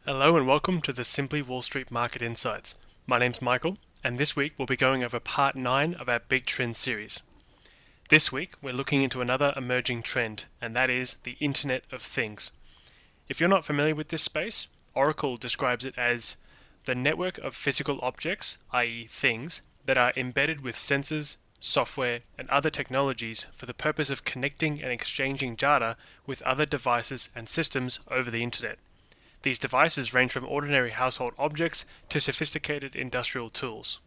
Hello and welcome to the Simply Wall Street Market Insights. My name's Michael, and this week we'll be going over part 9 of our Big Trend series. This week we're looking into another emerging trend, and that is the Internet of Things. If you're not familiar with this space, Oracle describes it as the network of physical objects, i.e. things, that are embedded with sensors, software, and other technologies for the purpose of connecting and exchanging data with other devices and systems over the Internet. These devices range from ordinary household objects to sophisticated industrial tools.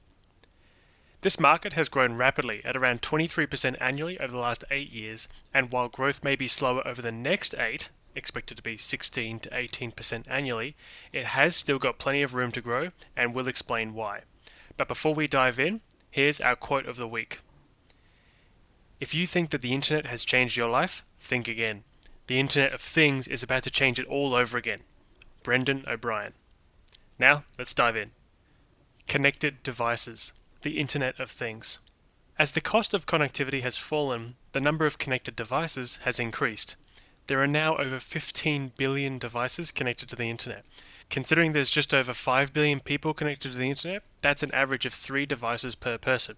This market has grown rapidly at around 23% annually over the last 8 years, and while growth may be slower over the next 8, expected to be 16 to 18% annually, it has still got plenty of room to grow, and we'll explain why. But before we dive in, here's our quote of the week. If you think that the internet has changed your life, think again. The Internet of Things is about to change it all over again. Brendan O'Brien. Now, let's dive in. Connected devices, the Internet of Things. As the cost of connectivity has fallen, the number of connected devices has increased. There are now over 15 billion devices connected to the Internet. Considering there's just over 5 billion people connected to the Internet, that's an average of 3 devices per person.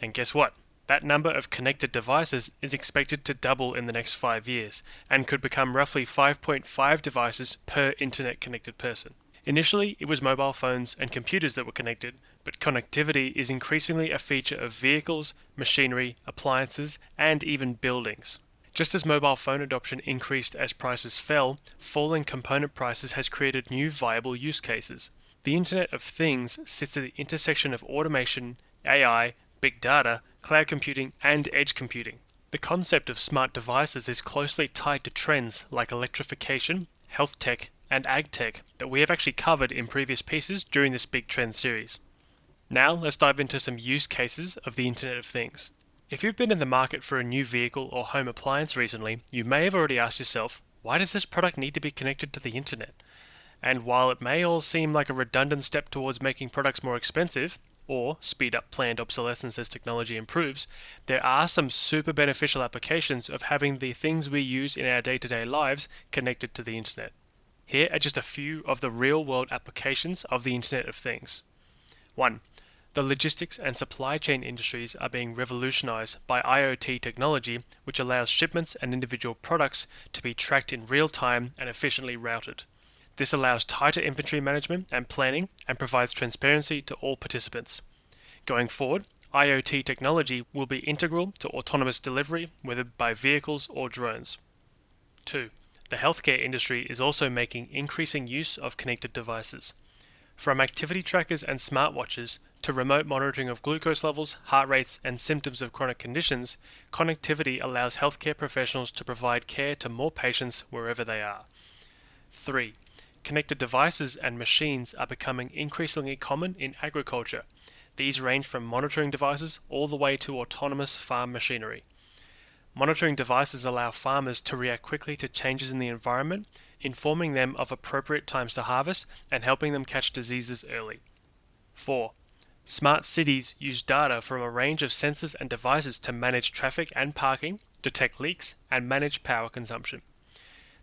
And guess what? That number of connected devices is expected to double in the next 5 years, and could become roughly 5.5 devices per internet-connected person. Initially, it was mobile phones and computers that were connected, but connectivity is increasingly a feature of vehicles, machinery, appliances, and even buildings. Just as mobile phone adoption increased as prices fell, falling component prices has created new viable use cases. The Internet of Things sits at the intersection of automation, AI, big data, cloud computing, and edge computing. The concept of smart devices is closely tied to trends like electrification, health tech, and ag tech that we have actually covered in previous pieces during this Big Trend series. Now let's dive into some use cases of the Internet of Things. If you've been in the market for a new vehicle or home appliance recently, you may have already asked yourself, why does this product need to be connected to the Internet? And while it may all seem like a redundant step towards making products more expensive, or speed up planned obsolescence as technology improves, there are some super beneficial applications of having the things we use in our day-to-day lives connected to the Internet. Here are just a few of the real-world applications of the Internet of Things. 1. The logistics and supply chain industries are being revolutionized by IoT technology, which allows shipments and individual products to be tracked in real time and efficiently routed. This allows tighter inventory management and planning and provides transparency to all participants. Going forward, IoT technology will be integral to autonomous delivery, whether by vehicles or drones. 2. The healthcare industry is also making increasing use of connected devices. From activity trackers and smartwatches to remote monitoring of glucose levels, heart rates, and symptoms of chronic conditions, connectivity allows healthcare professionals to provide care to more patients wherever they are. 3. Connected devices and machines are becoming increasingly common in agriculture. These range from monitoring devices all the way to autonomous farm machinery. Monitoring devices allow farmers to react quickly to changes in the environment, informing them of appropriate times to harvest and helping them catch diseases early. 4. Smart cities use data from a range of sensors and devices to manage traffic and parking, detect leaks, and manage power consumption.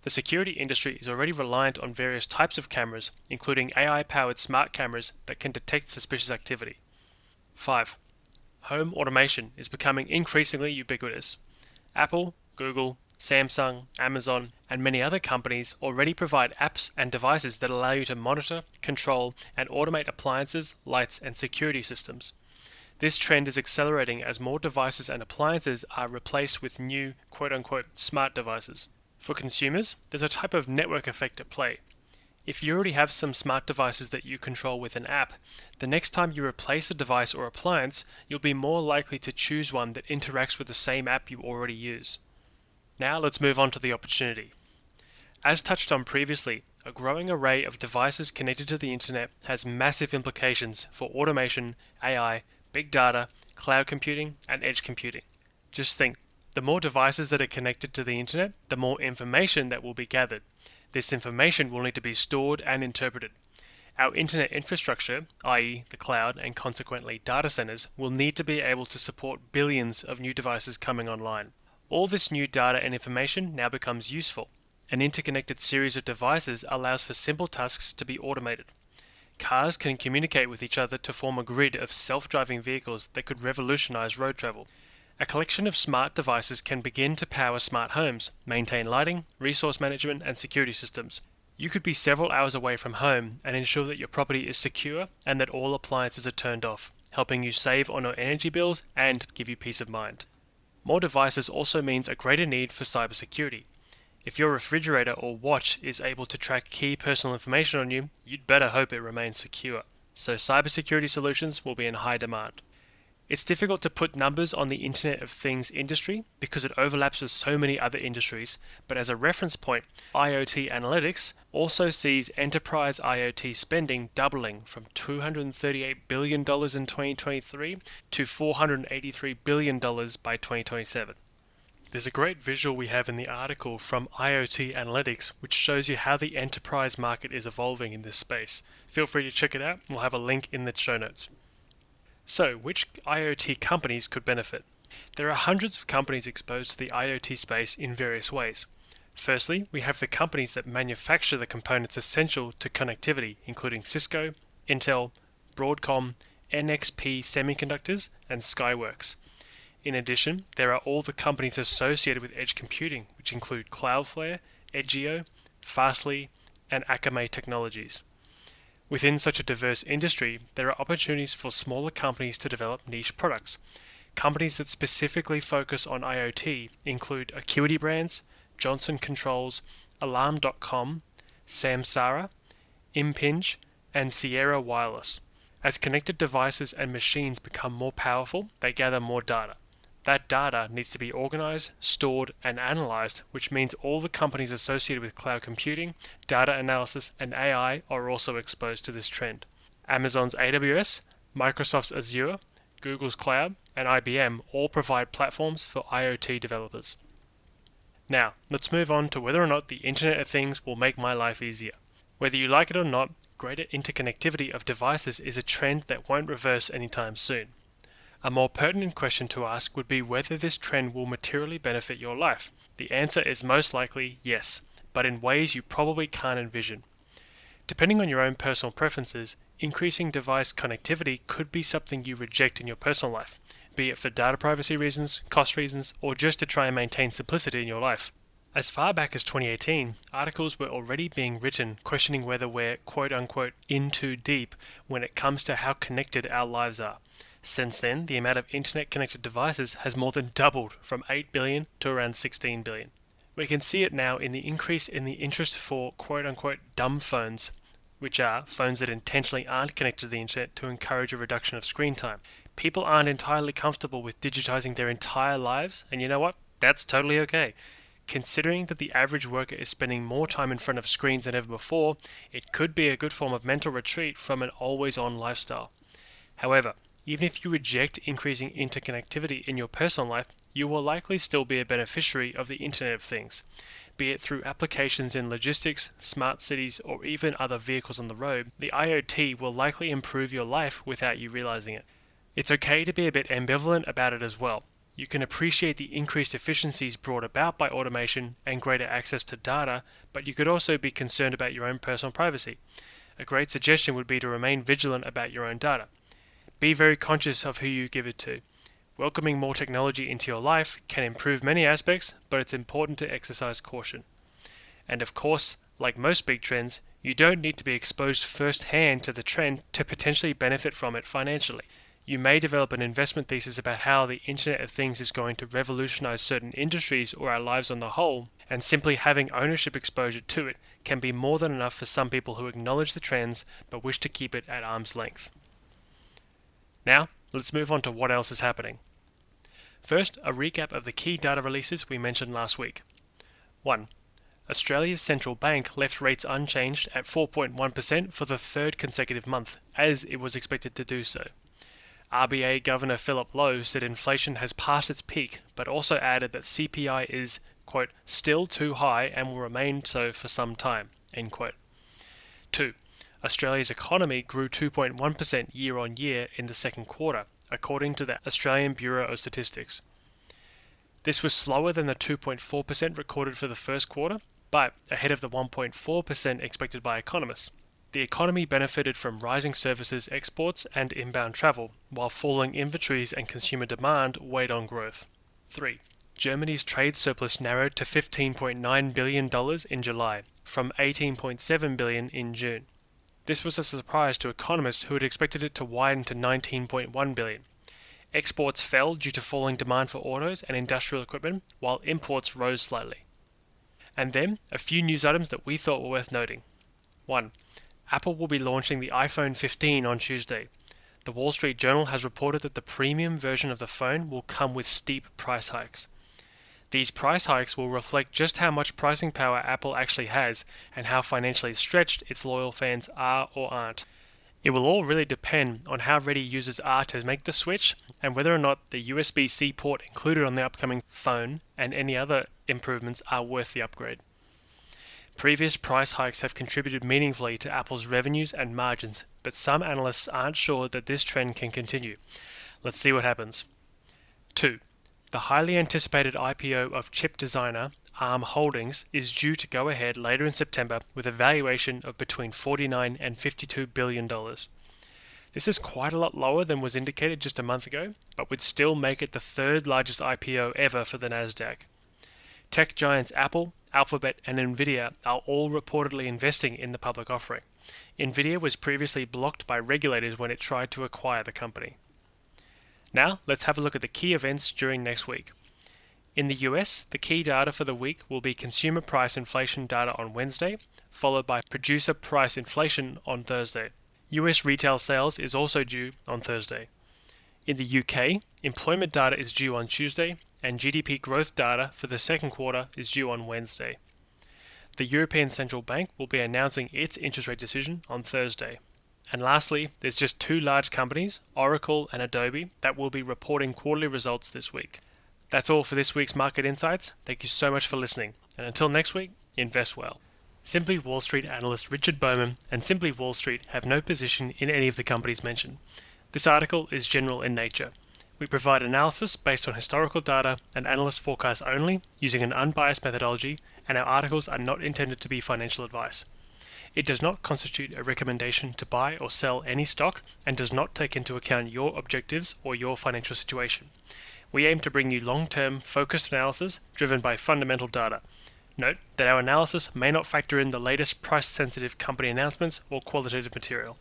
The security industry is already reliant on various types of cameras, including AI-powered smart cameras that can detect suspicious activity. 5. Home automation is becoming increasingly ubiquitous. Apple, Google, Samsung, Amazon, and many other companies already provide apps and devices that allow you to monitor, control, and automate appliances, lights, and security systems. This trend is accelerating as more devices and appliances are replaced with new quote-unquote smart devices. For consumers, there's a type of network effect at play. If you already have some smart devices that you control with an app, the next time you replace a device or appliance, you'll be more likely to choose one that interacts with the same app you already use. Now let's move on to the opportunity. As touched on previously, a growing array of devices connected to the Internet has massive implications for automation, AI, big data, cloud computing, and edge computing. Just think, the more devices that are connected to the Internet, the more information that will be gathered. This information will need to be stored and interpreted. Our internet infrastructure, i.e. the cloud and consequently data centers, will need to be able to support billions of new devices coming online. All this new data and information now becomes useful, An interconnected series of devices allows for simple tasks to be automated. Cars can communicate with each other to form a grid of self-driving vehicles that could revolutionize road travel. A collection of smart devices can begin to power smart homes, maintain lighting, resource management, and security systems. You could be several hours away from home and ensure that your property is secure and that all appliances are turned off, helping you save on your energy bills and give you peace of mind. More devices also means a greater need for cybersecurity. If your refrigerator or watch is able to track key personal information on you, you'd better hope it remains secure. So cybersecurity solutions will be in high demand. It's difficult to put numbers on the Internet of Things industry because it overlaps with so many other industries, but as a reference point, IoT Analytics also sees enterprise IoT spending doubling from $238 billion in 2023 to $483 billion by 2027. There's a great visual we have in the article from IoT Analytics which shows you how the enterprise market is evolving in this space. Feel free to check it out, we'll have a link in the show notes. So, which IoT companies could benefit? There are hundreds of companies exposed to the IoT space in various ways. Firstly, we have the companies that manufacture the components essential to connectivity, including Cisco, Intel, Broadcom, NXP Semiconductors, and Skyworks. In addition, there are all the companies associated with edge computing, which include Cloudflare, Edgio, Fastly, and Akamai Technologies. Within such a diverse industry, there are opportunities for smaller companies to develop niche products. Companies that specifically focus on IoT include Acuity Brands, Johnson Controls, Alarm.com, Samsara, Impinj, and Sierra Wireless. As connected devices and machines become more powerful, they gather more data. That data needs to be organized, stored, and analyzed, which means all the companies associated with cloud computing, data analysis, and AI are also exposed to this trend. Amazon's AWS, Microsoft's Azure, Google's Cloud, and IBM all provide platforms for IoT developers. Now, let's move on to whether or not the Internet of Things will make my life easier. Whether you like it or not, greater interconnectivity of devices is a trend that won't reverse anytime soon. A more pertinent question to ask would be whether this trend will materially benefit your life. The answer is most likely yes, but in ways you probably can't envision. Depending on your own personal preferences, increasing device connectivity could be something you reject in your personal life, be it for data privacy reasons, cost reasons, or just to try and maintain simplicity in your life. As far back as 2018, articles were already being written questioning whether we're quote-unquote in too deep when it comes to how connected our lives are. Since then, the amount of internet-connected devices has more than doubled from 8 billion to around 16 billion. We can see it now in the increase in the interest for quote-unquote dumb phones, which are phones that intentionally aren't connected to the internet to encourage a reduction of screen time. People aren't entirely comfortable with digitizing their entire lives, and you know what? That's totally okay. Considering that the average worker is spending more time in front of screens than ever before, it could be a good form of mental retreat from an always-on lifestyle. However, even if you reject increasing interconnectivity in your personal life, you will likely still be a beneficiary of the Internet of Things, be it through applications in logistics, smart cities, or even other vehicles on the road. The IoT will likely improve your life without you realizing it. It's okay to be a bit ambivalent about it as well. You can appreciate the increased efficiencies brought about by automation and greater access to data, but you could also be concerned about your own personal privacy. A great suggestion would be to remain vigilant about your own data. Be very conscious of who you give it to. Welcoming more technology into your life can improve many aspects, but it's important to exercise caution. And of course, like most big trends, you don't need to be exposed firsthand to the trend to potentially benefit from it financially. You may develop an investment thesis about how the Internet of Things is going to revolutionize certain industries or our lives on the whole, and simply having ownership exposure to it can be more than enough for some people who acknowledge the trends but wish to keep it at arm's length. Now, let's move on to what else is happening. First, a recap of the key data releases we mentioned last week. 1. Australia's central bank left rates unchanged at 4.1% for the third consecutive month, as it was expected to do so. RBA Governor Philip Lowe said inflation has passed its peak, but also added that CPI is, quote, still too high and will remain so for some time, end quote. 2. Australia's economy grew 2.1% year-on-year in the second quarter, according to the Australian Bureau of Statistics. This was slower than the 2.4% recorded for the first quarter, but ahead of the 1.4% expected by economists. The economy benefited from rising services exports and inbound travel, while falling inventories and consumer demand weighed on growth. 3. Germany's trade surplus narrowed to $15.9 billion in July, from $18.7 billion in June. This was a surprise to economists who had expected it to widen to $19.1 billion. Exports fell due to falling demand for autos and industrial equipment, while imports rose slightly. And then, a few news items that we thought were worth noting. 1. Apple will be launching the iPhone 15 on Tuesday. The Wall Street Journal has reported that the premium version of the phone will come with steep price hikes. These price hikes will reflect just how much pricing power Apple actually has and how financially stretched its loyal fans are or aren't. It will all really depend on how ready users are to make the switch and whether or not the USB-C port included on the upcoming phone and any other improvements are worth the upgrade. Previous price hikes have contributed meaningfully to Apple's revenues and margins, but some analysts aren't sure that this trend can continue. Let's see what happens. 2. The highly anticipated IPO of chip designer ARM Holdings is due to go ahead later in September with a valuation of between $49 and $52 billion. This is quite a lot lower than was indicated just a month ago, but would still make it the third largest IPO ever for the Nasdaq. Tech giants Apple, Alphabet, and Nvidia are all reportedly investing in the public offering. Nvidia was previously blocked by regulators when it tried to acquire the company. Now, let's have a look at the key events during next week. In the US, the key data for the week will be consumer price inflation data on Wednesday, followed by producer price inflation on Thursday. US retail sales is also due on Thursday. In the UK, employment data is due on Tuesday, and GDP growth data for the second quarter is due on Wednesday. The European Central Bank will be announcing its interest rate decision on Thursday. And lastly, there's just two large companies, Oracle and Adobe, that will be reporting quarterly results this week. That's all for this week's Market Insights. Thank you so much for listening. And until next week, invest well. Simply Wall Street analyst Richard Bowman and Simply Wall Street have no position in any of the companies mentioned. This article is general in nature. We provide analysis based on historical data and analyst forecasts only, using an unbiased methodology, and our articles are not intended to be financial advice. It does not constitute a recommendation to buy or sell any stock and does not take into account your objectives or your financial situation. We aim to bring you long-term, focused analysis driven by fundamental data. Note that our analysis may not factor in the latest price-sensitive company announcements or qualitative material.